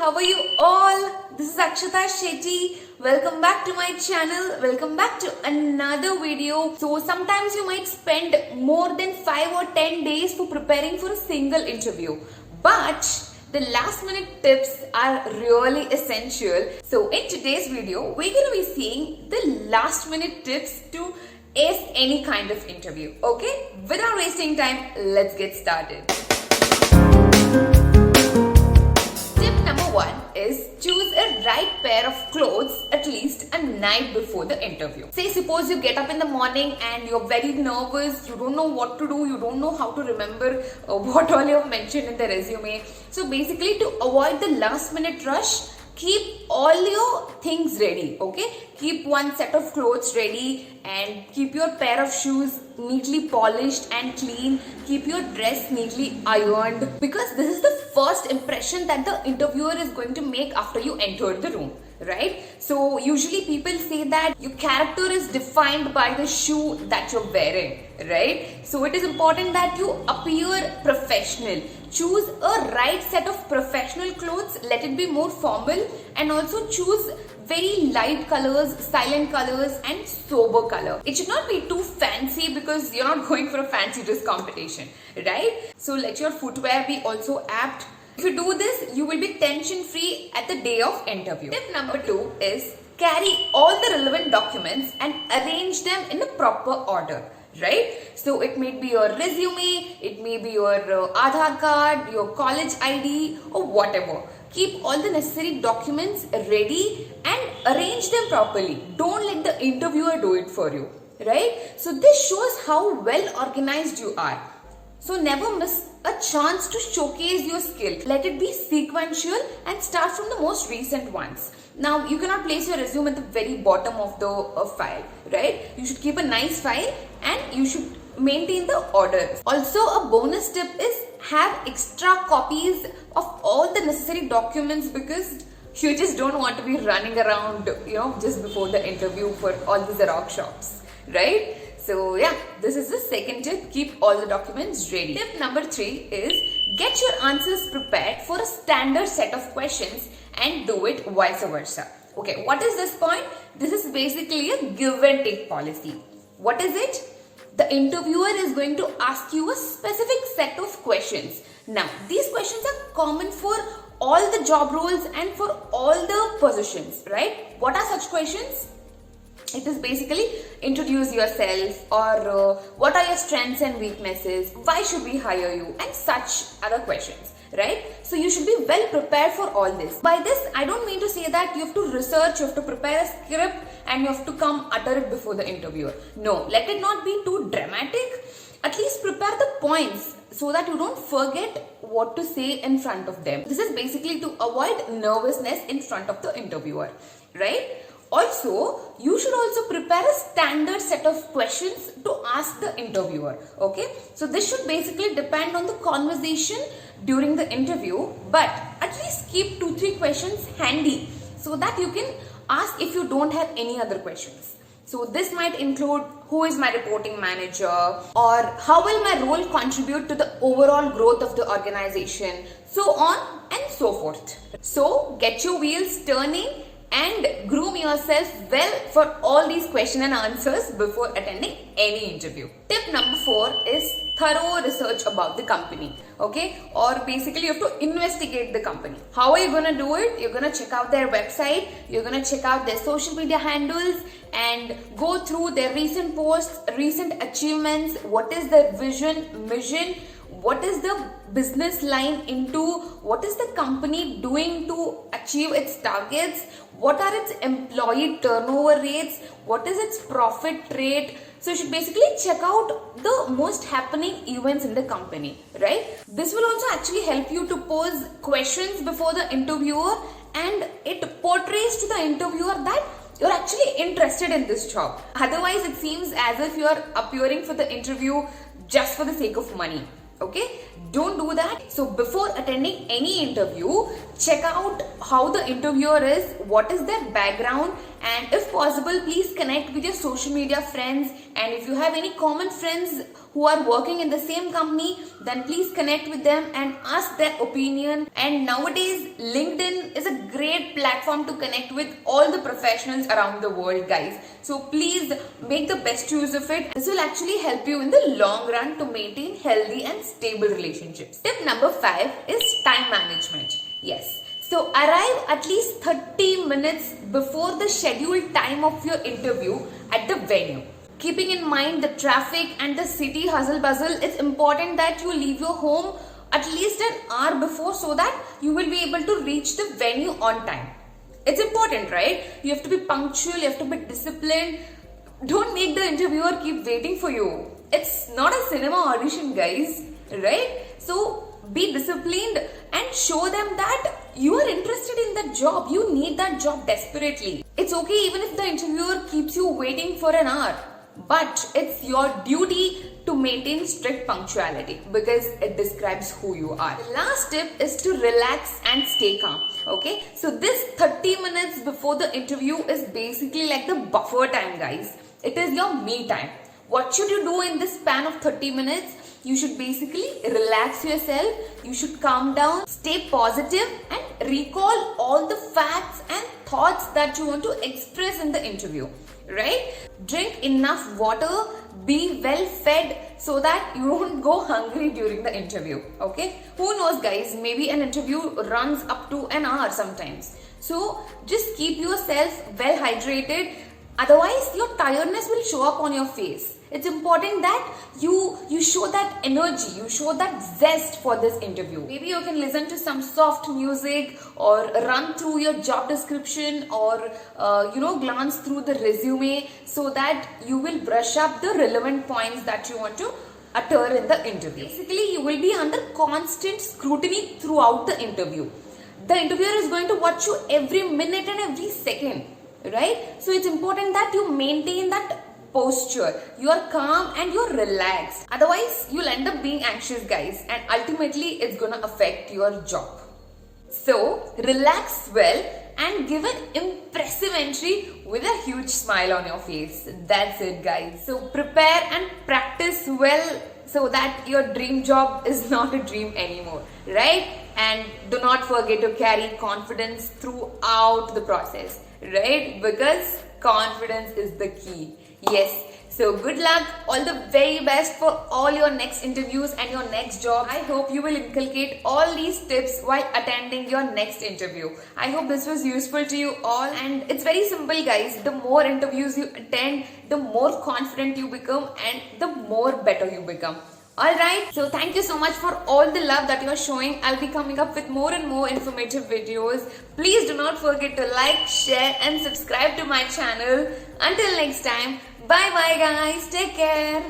how are you all? This is Akshata Shetty. Welcome back to my channel. Welcome back to another video. So sometimes you might spend more than 5 or 10 days for preparing for a single interview. But the last minute tips are really essential. So in today's video, we're going to be seeing the last minute tips to ace any kind of interview. Okay? Without wasting time, let's get started. Tip number 1 is choose a right pair of clothes at least a night before the interview. Say suppose you get up in the morning and you're very nervous, you don't know what to do, you don't know how to remember what all you have mentioned in the resume. So basically, to avoid the last minute rush, keep all your things ready, okay? Keep one set of clothes ready and keep your pair of shoes neatly polished and clean. Keep your dress neatly ironed, because this is the first impression that the interviewer is going to make after you enter the room, right? So usually people say that your character is defined by the shoe that you're wearing, right? So it is important that you appear professional. Choose a right set of professional clothes, let it be more formal, and also choose very light colors, silent colors and sober color. It should not be too fancy because you're not going for a fancy dress competition, right? So let your footwear be also apt. If you do this, you will be tension free at the day of interview. Tip number 2 is carry all the relevant documents and arrange them in a proper order. Right? So it may be your resume, it may be your Aadhaar card, your college ID or whatever. Keep all the necessary documents ready and arrange them properly. Don't let the interviewer do it for you. Right? So this shows how well organized you are. So never miss a chance to showcase your skill. Let it be sequential and start from the most recent ones. Now, you cannot place your resume at the very bottom of the file, right? You should keep a nice file and you should maintain the order. Also, a bonus tip is have extra copies of all the necessary documents, because you just don't want to be running around, just before the interview for all the Xerox shops, right? So yeah, this is the second tip. Keep all the documents ready. Tip number 3 is get your answers prepared for a standard set of questions and do it vice versa. Okay, what is this point? This is basically a give and take policy. What is it? The interviewer is going to ask you a specific set of questions. Now, these questions are common for all the job roles and for all the positions, right? What are such questions? It is basically introduce yourself, or what are your strengths and weaknesses, why should we hire you, and such other questions, right? So you should be well prepared for all this. By this, I don't mean to say that you have to research, you have to prepare a script and you have to come utter it before the interviewer. No, let it not be too dramatic. At least prepare the points so that you don't forget what to say in front of them. This is basically to avoid nervousness in front of the interviewer, right? Also, you should also prepare a standard set of questions to ask the interviewer, okay? So this should basically depend on the conversation during the interview, but at least keep 2-3 questions handy so that you can ask if you don't have any other questions. So this might include who is my reporting manager, or how will my role contribute to the overall growth of the organization, so on and so forth. So get your wheels turning and groom yourself well for all these question and answers before attending any interview. Tip number 4 is thorough research about the company, okay? Or basically you have to investigate the company. How are you going to do it? You're going to check out their website, you're going to check out their social media handles and go through their recent posts, recent achievements, what is their vision, mission, what is the business line into, what is the company doing to achieve its targets, what are its employee turnover rates, what is its profit rate. So you should basically check out the most happening events in the company, right? This will also actually help you to pose questions before the interviewer, and it portrays to the interviewer that you're actually interested in this job. Otherwise, it seems as if you're appearing for the interview just for the sake of money. Okay, don't do that. So before attending any interview, check out how the interviewer is, what is their background, And if possible, please connect with your social media friends. And if you have any common friends who are working in the same company, then please connect with them and ask their opinion. And nowadays, LinkedIn is a great platform to connect with all the professionals around the world, guys. So please make the best use of it. This will actually help you in the long run to maintain healthy and stable relationships. Tip number 5 is time management. Yes. So arrive at least 30 minutes before the scheduled time of your interview at the venue. Keeping in mind the traffic and the city hustle bustle, it's important that you leave your home at least an hour before so that you will be able to reach the venue on time. It's important, right? You have to be punctual, you have to be disciplined. Don't make the interviewer keep waiting for you. It's not a cinema audition, guys, right? So be disciplined and show them that you are interested in that job. You need that job desperately. It's okay even if the interviewer keeps you waiting for an hour. But it's your duty to maintain strict punctuality because it describes who you are. The last tip is to relax and stay calm. Okay, so this 30 minutes before the interview is basically like the buffer time, guys. It is your me time. What should you do in this span of 30 minutes? You should basically relax yourself. You should calm down, stay positive, and recall all the facts and thoughts that you want to express in the interview. Right? Drink enough water, be well fed so that you don't go hungry during the interview. Okay? Who knows, guys? Maybe an interview runs up to an hour sometimes. So just keep yourself well hydrated. Otherwise, your tiredness will show up on your face. It's important that you show that energy, you show that zest for this interview. Maybe you can listen to some soft music or run through your job description or glance through the resume so that you will brush up the relevant points that you want to utter in the interview. Basically, you will be under constant scrutiny throughout the interview. The interviewer is going to watch you every minute and every second, right? So it's important that you maintain that posture. You are calm and you're relaxed. Otherwise, you'll end up being anxious, guys, and ultimately it's gonna affect your job. So relax well and give an impressive entry with a huge smile on your face. That's it, guys. So prepare and practice well so that your dream job is not a dream anymore, right? And do not forget to carry confidence throughout the process, right? Because confidence is the key. Yes. So good luck, all the very best for all your next interviews and your next job. I hope you will inculcate all these tips while attending your next interview. I hope this was useful to you all, and it's very simple, guys. The more interviews you attend, the more confident you become and the more better you become. Alright, so thank you so much for all the love that you are showing. I'll be coming up with more and more informative videos. Please do not forget to like, share and subscribe to my channel. Until next time, bye bye guys, take care.